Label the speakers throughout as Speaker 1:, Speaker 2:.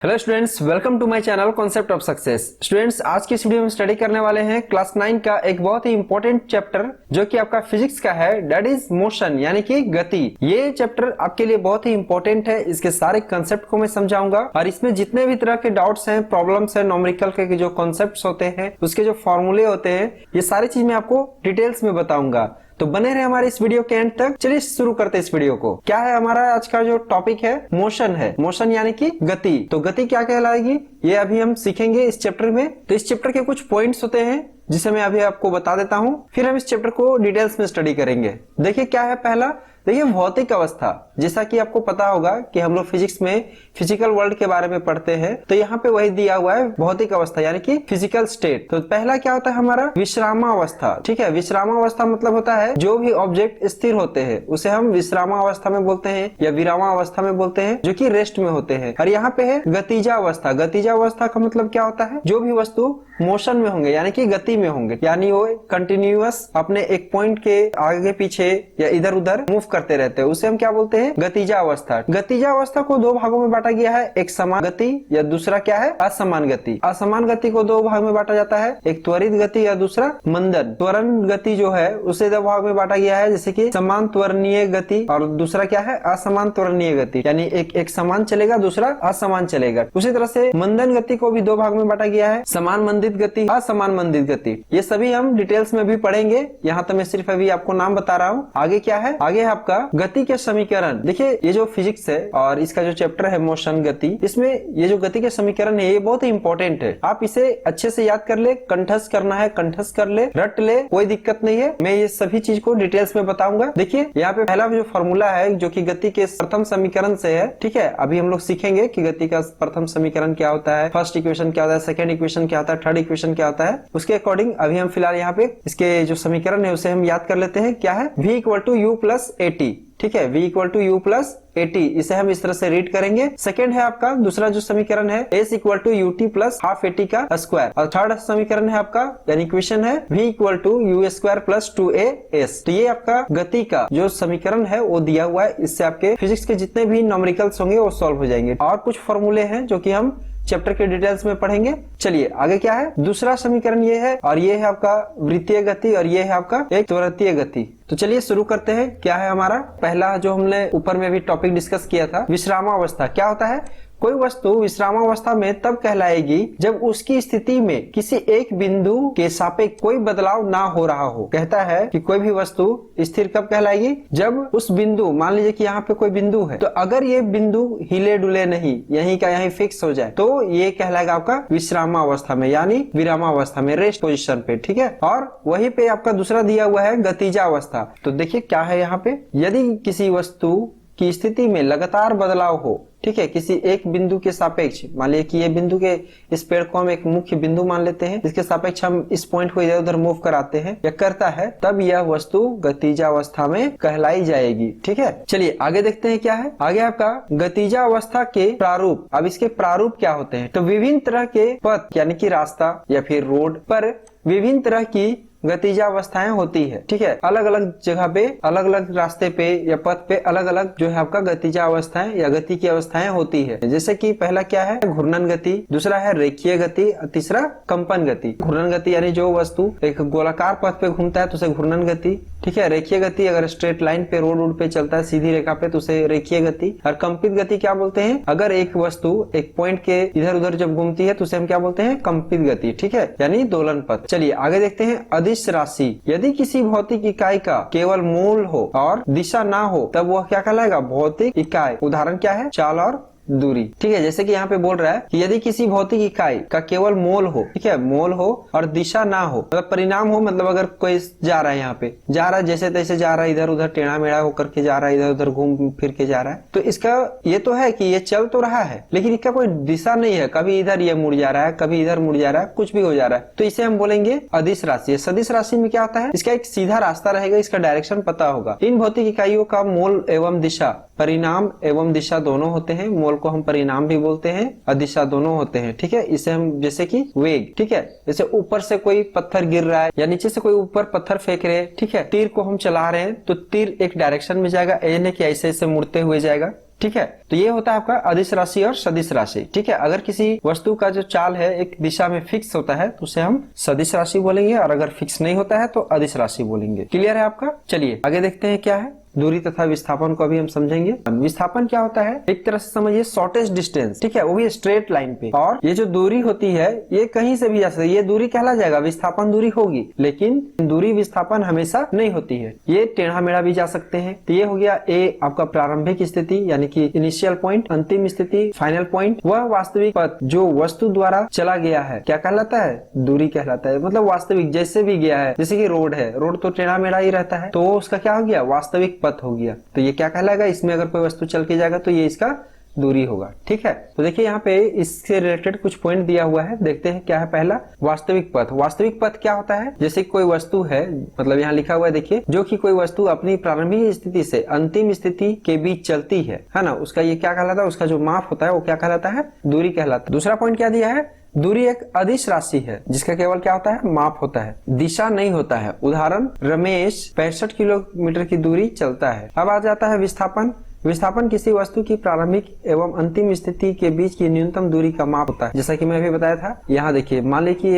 Speaker 1: Hello students, welcome to my channel concept of success. Students, आज की इस video में स्टडी करने वाले हैं क्लास 9 का एक बहुत ही इंपॉर्टेंट चैप्टर जो कि आपका फिजिक्स का है, दैट इज मोशन यानी कि गति। ये चैप्टर आपके लिए बहुत ही इंपॉर्टेंट है। इसके सारे कंसेप्ट को मैं समझाऊंगा और इसमें जितने भी तरह के डाउट्स हैं, प्रॉब्लम्स हैं, न्यूमेरिकल के जो कॉन्सेप्ट होते हैं, उसके जो फॉर्मूले होते हैं, ये सारी चीज मैं आपको डिटेल्स में बताऊंगा। तो बने रहे हमारे इस वीडियो के एंड तक। चलिए शुरू करते हैं इस वीडियो को। क्या है हमारा आज का जो टॉपिक है? मोशन है। मोशन यानी कि गति। तो गति क्या कहलाएगी ये अभी हम सीखेंगे इस चैप्टर में। तो इस चैप्टर के कुछ पॉइंट्स होते हैं जिसे मैं अभी आपको बता देता हूं, फिर हम इस चैप्टर को डिटेल्स में स्टडी करेंगे। देखिए क्या है पहला, देखिए भौतिक अवस्था। जैसा कि आपको पता होगा कि हम लोग फिजिक्स में फिजिकल वर्ल्ड के बारे में पढ़ते हैं, तो यहाँ पे वही दिया हुआ है भौतिक अवस्था यानी कि फिजिकल स्टेट। तो पहला क्या होता है हमारा? विश्रामावस्था। ठीक है, विश्रामावस्था मतलब होता है जो भी ऑब्जेक्ट स्थिर होते हैं उसे हम विश्रामावस्था में बोलते हैं या विरामावस्था में बोलते हैं, जो कि रेस्ट में होते हैं। और यहाँ पे है गतिजा अवस्था। गतिजा अवस्था का मतलब क्या होता है? जो भी वस्तु मोशन में होंगे यानी कि गति में होंगे, यानी वो कंटिन्यूअस अपने एक पॉइंट के आगे पीछे या इधर उधर मूव करते रहते हैं, उसे हम क्या बोलते हैं? गतिजा अवस्था। गतिजा अवस्था को दो भागों में बांटा गया है, एक समान गति या दूसरा क्या है? असमान गति। असमान गति को दो भाग में बांटा जाता है, एक त्वरित गति या दूसरा मंदन। त्वरण गति जो है उसे दो भाग में बांटा गया है, जैसे कि समान त्वरणीय गति और दूसरा क्या है? असमान त्वरणीय गति, यानी एक समान चलेगा, दूसरा असमान चलेगा। उसी तरह से मंदन गति को भी दो भाग में बांटा गया है, समान मंदित गति, असमान मंदित गति। ये सभी हम डिटेल्स में भी पढ़ेंगे, यहाँ तो मैं सिर्फ अभी आपको नाम बता रहा हूँ। आगे क्या है? आगे आपका गति के समीकरण। देखिए ये जो फिजिक्स है और इसका जो चैप्टर है मोशन गति, इसमें ये जो गति के समीकरण है ये बहुत ही इंपॉर्टेंट है। आप इसे अच्छे से याद कर ले, कंठस्थ करना है कंठस्थ कर ले, रट ले, कोई दिक्कत नहीं है। मैं ये सभी चीज को डिटेल्स में बताऊंगा। देखिए यहाँ पे पहला जो फॉर्मूला है जो कि गति के प्रथम समीकरण से है। ठीक है, अभी हम लोग सीखेंगे कि गति का प्रथम समीकरण क्या होता है, फर्स्ट इक्वेशन क्या होता है, सेकंड इक्वेशन क्या होता है, थर्ड इक्वेशन क्या होता है। उसके अकॉर्डिंग अभी हम फिलहाल यहाँ पे इसके जो समीकरण है उसे हम याद कर लेते हैं। क्या है? v = u + at। ठीक है, v = u + at, इसे हम इस तरह से रीड करेंगे। सेकंड है आपका दूसरा जो समीकरण है s = ut + ½ at का स्क्वायर। और थर्ड समीकरण है आपका यानी इक्वेशन है v = u² + 2as। तो ये आपका गति का जो समीकरण है वो दिया हुआ है। इससे आपके फिजिक्स के जितने भी न्यूमेरिकल्स होंगे वो सॉल्व हो जाएंगे। और कुछ फॉर्मूले हैं जो कि हम चैप्टर के डिटेल्स में पढ़ेंगे। चलिए आगे क्या है? दूसरा समीकरण ये है और ये है आपका वृत्तीय गति और ये है आपका एक त्वरितीय गति। तो चलिए शुरू करते हैं। क्या है हमारा पहला जो हमने ऊपर में भी टॉपिक डिस्कस किया था, विश्रामावस्था। क्या होता है? कोई वस्तु विश्रामावस्था में तब कहलाएगी जब उसकी स्थिति में किसी एक बिंदु के सापेक्ष कोई बदलाव ना हो रहा हो। कहता है कि कोई भी वस्तु स्थिर कब कहलाएगी? जब उस बिंदु, मान लीजिए कि यहाँ पे कोई बिंदु है, तो अगर ये बिंदु हिले डुले नहीं, यहीं का यहीं फिक्स हो जाए, तो ये कहलाएगा आपका विश्रामावस्था में यानी विरामावस्था में, रेस्ट पोजिशन पे। ठीक है, और वहीं पे आपका दूसरा दिया हुआ है गतिजा अवस्था। तो देखिए क्या है यहाँ पे, यदि किसी वस्तु की स्थिति में लगातार बदलाव हो, ठीक है, किसी एक बिंदु के सापेक्ष, मान लीजिए कि ये बिंदु के इस पेड़ को हम एक मुख्य बिंदु मान लेते हैं, इसके सापेक्ष हम इस पॉइंट को इधर उधर मूव कराते हैं या करता है, तब यह वस्तु गतिजा अवस्था में कहलाई जाएगी। ठीक है, चलिए आगे देखते हैं क्या है। आगे आपका गतिजा अवस्था के प्रारूप। अब इसके प्रारूप क्या होते हैं? तो विभिन्न तरह के पथ यानी कि रास्ता या फिर रोड पर विभिन्न तरह की गतिजा अवस्थाएं होती है। ठीक है, अलग अलग जगह पे, अलग अलग रास्ते पे या पथ पे अलग अलग जो है आपका गतिजा अवस्थाएं या गति की अवस्थाएं होती है। जैसे कि पहला क्या है? घूर्णन गति, दूसरा है रेखीय गति, तीसरा कंपन गति। घूर्णन गति यानी जो वस्तु एक गोलाकार पथ पे घूमता है तो उसे घूर्णन गति। ठीक है, रेखीय गति अगर स्ट्रेट लाइन पे रोड पे चलता है सीधी रेखा पे तो उसे रेखीय गति। और कंपित गति क्या बोलते हैं? अगर एक वस्तु एक पॉइंट के इधर उधर जब घूमती है तो उसे हम क्या बोलते हैं? कंपित गति। ठीक है, यानी दोलन पथ। चलिए आगे देखते हैं अदिश राशि। यदि किसी भौतिक इकाई का केवल मूल हो और दिशा ना हो तब वह क्या कहलाएगा? भौतिक इकाई। उदाहरण क्या है? चाल और दूरी। ठीक है, जैसे कि यहाँ पे बोल रहा है कि यदि किसी भौतिक इकाई का केवल मोल हो, ठीक है, मोल हो और दिशा ना हो, मतलब परिणाम हो, मतलब अगर कोई जा रहा है, यहाँ पे जा रहा है, जैसे तैसे जा रहा है, इधर उधर टेढ़ा मेढ़ा होकर के जा रहा है, इधर उधर घूम फिर के जा रहा है, तो इसका ये तो है कि ये चल तो रहा है लेकिन इसका कोई दिशा नहीं है, कभी इधर ये मुड़ जा रहा है, कभी इधर मुड़ जा रहा है, कुछ भी हो जा रहा है, तो इसे हम बोलेंगे अदिश राशि। सदिश राशि में क्या होता है? इसका एक सीधा रास्ता रहेगा, इसका डायरेक्शन पता होगा। इन भौतिक इकाइयों का मोल एवं दिशा, परिणाम एवं दिशा दोनों होते हैं। मोल को हम परिणाम भी बोलते हैं और दिशा दोनों होते हैं। ठीक है, इसे हम जैसे कि वेग, ठीक है, जैसे ऊपर से कोई पत्थर गिर रहा है या नीचे से कोई ऊपर पत्थर फेंक रहे हैं, ठीक है, तीर को हम चला रहे हैं तो तीर एक डायरेक्शन में जाएगा, यानी कि ऐसे ऐसे मुड़ते हुए जाएगा। ठीक है। तो ये होता है आपका अदिश राशि और सदिश राशि, ठीक है। अगर किसी वस्तु का जो चाल है एक दिशा में फिक्स होता है तो उसे हम सदिश राशि बोलेंगे, और अगर फिक्स नहीं होता है तो अदिश राशि बोलेंगे। क्लियर है आपका? चलिए आगे देखते हैं क्या है। दूरी तथा विस्थापन को अभी हम समझेंगे। विस्थापन क्या होता है? एक तरह से समझिए शॉर्टेस्ट डिस्टेंस, ठीक है, वो भी स्ट्रेट लाइन पे। और ये जो दूरी होती है ये कहीं से भी जा सकती है, ये दूरी कहला जाएगा विस्थापन दूरी होगी, लेकिन दूरी विस्थापन हमेशा नहीं होती है, ये टेढ़ा मेढ़ा भी जा सकते हैं। तो ये हो गया ए आपका प्रारंभिक स्थिति यानी कि इनिशियल पॉइंट, अंतिम स्थिति फाइनल पॉइंट। वह वास्तविक पथ जो वस्तु द्वारा चला गया है क्या कहलाता है? दूरी कहलाता है। मतलब वास्तविक जैसे भी गया है, जैसे कि रोड है, रोड तो टेढ़ा मेढ़ा ही रहता है, तो उसका क्या हो गया? वास्तविक पथ हो गया। तो ये क्या कहलाएगा? इसमें अगर कोई वस्तु चल के जाएगा तो ये इसका दूरी होगा, ठीक है। तो देखिए यहाँ पे इससे रिलेटेड कुछ पॉइंट दिया हुआ है, देखते हैं क्या है। पहला वास्तविक पथ। वास्तविक पथ क्या होता है? जैसे कोई वस्तु है, मतलब यहाँ लिखा हुआ है देखिए, जो कि कोई वस्तु अपनी प्रारंभिक स्थिति से अंतिम स्थिति के बीच चलती है ना, उसका ये क्या कहलाता है? उसका जो माप होता है वो क्या कहलाता है? दूरी कहलाता है। दूसरा पॉइंट क्या दिया है? दूरी एक अदिश राशि है जिसका केवल क्या होता है? माप होता है, दिशा नहीं होता है। उदाहरण, रमेश 65 किलोमीटर की दूरी चलता है। अब आ जाता है विस्थापन। विस्थापन किसी वस्तु की प्रारंभिक एवं अंतिम स्थिति के बीच की न्यूनतम दूरी का माप होता है। जैसा कि मैं अभी बताया था, यहाँ देखिए मान ली कि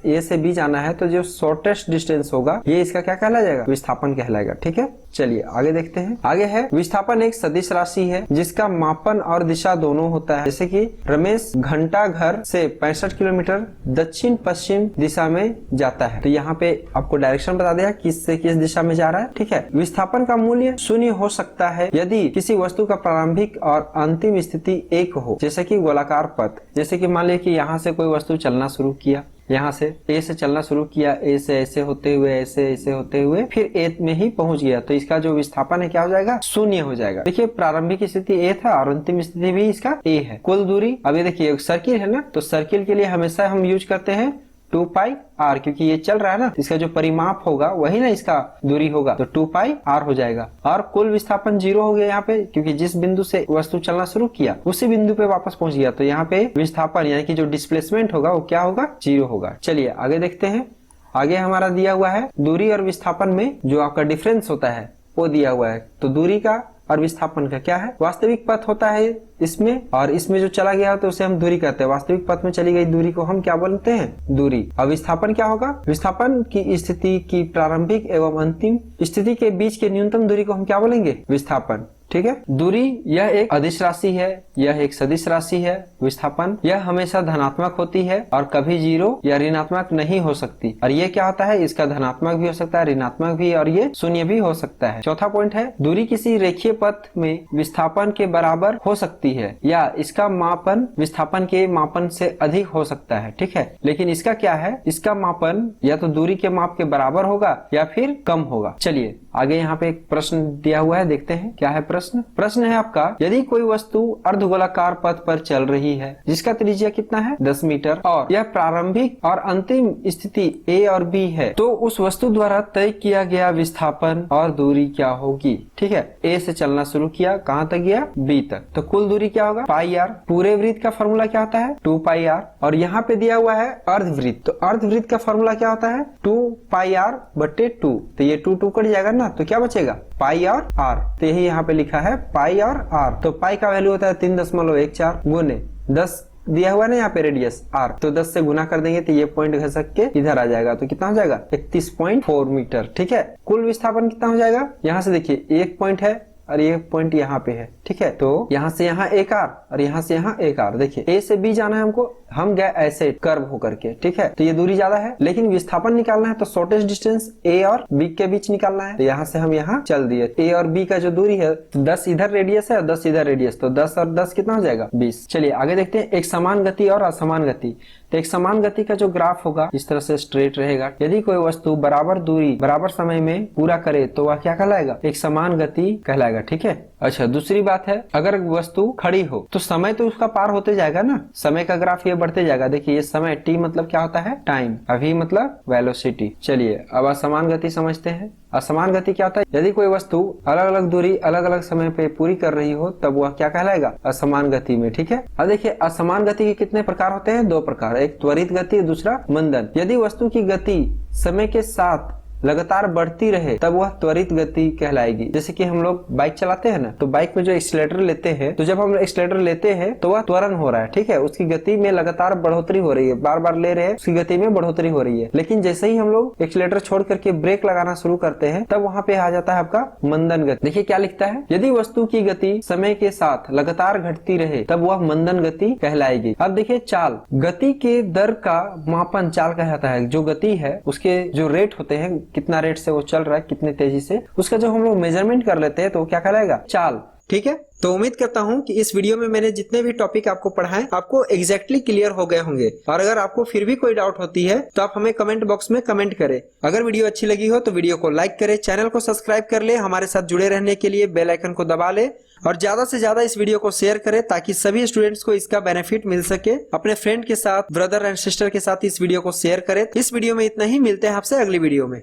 Speaker 1: ए से बी जाना है, तो जो शॉर्टेस्ट डिस्टेंस होगा ये इसका क्या कहला जाएगा? विस्थापन कहलाएगा, ठीक है। चलिए आगे देखते हैं। आगे है विस्थापन एक सदिश राशि है जिसका मापन और दिशा दोनों होता है। जैसे कि रमेश घंटा घर से 65 किलोमीटर दक्षिण पश्चिम दिशा में जाता है, तो यहाँ पे आपको डायरेक्शन बता दिया किस से किस दिशा में जा रहा है, ठीक है। विस्थापन का मूल्य 0 हो सकता है यदि किसी वस्तु का प्रारंभिक और अंतिम स्थिति एक हो, जैसे कि गोलाकार पथ। जैसे कि मान लिया कि यहाँ से कोई वस्तु चलना शुरू किया, यहाँ से ए से चलना शुरू किया, ए से ऐसे होते हुए ऐसे होते हुए फिर ए में ही पहुंच गया, तो इसका जो विस्थापन है क्या हो जाएगा? 0 हो जाएगा। देखिए प्रारंभिक स्थिति ए था और अंतिम स्थिति भी इसका ए है। कुल दूरी, अभी देखिए सर्किल है ना, तो सर्किल के लिए हमेशा हम यूज करते हैं 2 पाई आर, क्योंकि ये चल रहा है ना, इसका जो परिमाप होगा वही ना इसका दूरी होगा, तो 2 पाई आर हो जाएगा। और कुल विस्थापन 0 हो गया यहाँ पे, क्योंकि जिस बिंदु से वस्तु चलना शुरू किया उसी बिंदु पे वापस पहुंच गया, तो यहाँ पे विस्थापन यानी कि जो डिस्प्लेसमेंट होगा वो क्या होगा? 0 होगा। चलिए आगे देखते हैं। आगे हमारा दिया हुआ है दूरी और विस्थापन में जो आपका डिफरेंस होता है वो दिया हुआ है। तो दूरी का और विस्थापन का क्या है? वास्तविक पथ होता है इसमें, और इसमें जो चला गया तो उसे हम दूरी कहते हैं। वास्तविक पथ में चली गई दूरी को हम क्या बोलते हैं? दूरी। और विस्थापन क्या होगा? विस्थापन की स्थिति की प्रारंभिक एवं अंतिम स्थिति के बीच के न्यूनतम दूरी को हम क्या बोलेंगे? विस्थापन, ठीक है। दूरी यह एक अदिश राशि है, यह एक सदिश राशि है। विस्थापन यह हमेशा धनात्मक होती है और कभी 0 या ऋणात्मक नहीं हो सकती। और ये क्या होता है? इसका धनात्मक भी हो सकता है, ऋणात्मक भी, और ये 0 भी हो सकता है। चौथा पॉइंट है दूरी किसी रेखीय पथ में विस्थापन के बराबर हो सकती है या इसका मापन विस्थापन के मापन से अधिक हो सकता है, ठीक है। लेकिन इसका क्या है? इसका मापन या तो दूरी के माप के बराबर होगा या फिर कम होगा। चलिए आगे यहाँ पे एक प्रश्न दिया हुआ है, देखते हैं क्या है प्रश्न है आपका, यदि कोई वस्तु अर्धगोलाकार पथ पर चल रही है जिसका त्रिज्या कितना है? 10 मीटर, और यह प्रारंभिक और अंतिम स्थिति ए और बी है, तो उस वस्तु द्वारा तय किया गया विस्थापन और दूरी क्या होगी? ठीक है, ए से चलना शुरू किया, कहाँ तक गया? बी तक, तो कुल दूरी क्या होगा? पाई आर। पूरे वृत्त का फॉर्मूला क्या होता है? 2 पाई आर। और यहाँ पे दिया हुआ है अर्धवृत्त, तो अर्धवृत्त का फॉर्मूला क्या होता है? 2 पाई आर बटे 2, तो ये 2 कट जाएगा ना, तो क्या बचेगा? पाई और आर। तो यही यहाँ पे लिखा है पाई और आर। तो पाई का वैल्यू होता है 3.14 गुने 10 दिया हुआ है ना यहाँ पे रेडियस आर, तो 10 से गुना कर देंगे तो ये पॉइंट घसक के इधर आ जाएगा, तो कितना हो जाएगा? 31.4 मीटर। ठीक है, कुल विस्थापन कितना हो जाएगा? यहाँ से देखिए एक पॉइंट है और ये पॉइंट यहाँ पे है, ठीक है, तो यहाँ से यहाँ एक आर और यहाँ से यहाँ एक आर। देखिए ए से बी जाना है हमको, हम गए ऐसे कर्व होकर के, ठीक है, तो ये दूरी ज्यादा है, लेकिन विस्थापन निकालना है तो शॉर्टेस्ट डिस्टेंस ए और बी के बीच निकालना है, तो यहाँ से हम यहाँ चल दिए। ए और बी का जो दूरी है 10 इधर रेडियस है और 10 इधर रेडियस, तो 10 और 10 कितना हो जाएगा? 20। चलिए आगे देखते हैं, एक समान गति और असमान गति। तो एक समान गति का जो ग्राफ होगा इस तरह से स्ट्रेट रहेगा। यदि कोई वस्तु बराबर दूरी बराबर समय में पूरा करे तो वह क्या कहलाएगा? एक समान गति कहलाएगा, ठीक है। अच्छा, दूसरी बात है, अगर वस्तु खड़ी हो तो समय तो उसका पार होते जाएगा ना, समय का ग्राफ ये बढ़ते जाएगा। देखिए ये समय t मतलब क्या होता है? टाइम। अभी मतलब वेलोसिटी। चलिए अब असमान गति समझते हैं। असमान गति क्या होता है? यदि कोई वस्तु अलग अलग दूरी अलग अलग समय पे पूरी कर रही हो तब वह क्या कहलाएगा? असमान गति में, ठीक है। अब देखिए असमान गति के कितने प्रकार होते हैं? 2 प्रकार, एक त्वरित गति, दूसरा मंदन। यदि वस्तु की गति समय के साथ लगातार बढ़ती रहे तब वह त्वरित गति कहलाएगी। जैसे कि हम लोग बाइक चलाते हैं ना, तो बाइक में जो एक्सीलरेटर लेते हैं, तो जब हम एक्सीलरेटर लेते हैं तो वह त्वरण हो रहा है, ठीक है, उसकी गति में लगातार बढ़ोतरी हो रही है, बार बार ले रहे हैं, उसकी गति में बढ़ोतरी हो रही है। लेकिन जैसे ही हम लोग एक्सीलरेटर छोड़ करके ब्रेक लगाना शुरू करते हैं तब वहां पे आ जाता है आपका मंदन गति। देखिए क्या लिखता है, यदि वस्तु की गति समय के साथ लगातार घटती रहे तब वह मंदन गति कहलाएगी। अब देखिए चाल, गति के दर का मापन चाल कहलाता है। जो गति है उसके जो रेट होते हैं, कितना रेट से वो चल रहा है, कितनी तेजी से, उसका जो हम लोग मेजरमेंट कर लेते हैं तो क्या कहलाएगा, चाल। ठीक है, तो उम्मीद करता हूं कि इस वीडियो में मैंने जितने भी टॉपिक आपको पढ़ाए आपको एग्जैक्टली क्लियर हो गए होंगे। और अगर आपको फिर भी कोई डाउट होती है तो आप हमें कमेंट बॉक्स में कमेंट करें। अगर वीडियो अच्छी लगी हो तो वीडियो को लाइक करें, चैनल को सब्सक्राइब कर ले, हमारे साथ जुड़े रहने के लिए बेल आइकन को दबा ले और ज्यादा से ज्यादा इस वीडियो को शेयर करें ताकि सभी स्टूडेंट्स को इसका बेनिफिट मिल सके। अपने फ्रेंड के साथ, ब्रदर एंड सिस्टर के साथ इस वीडियो को शेयर करें। इस वीडियो में इतना ही, मिलते हैं आपसे अगली वीडियो में।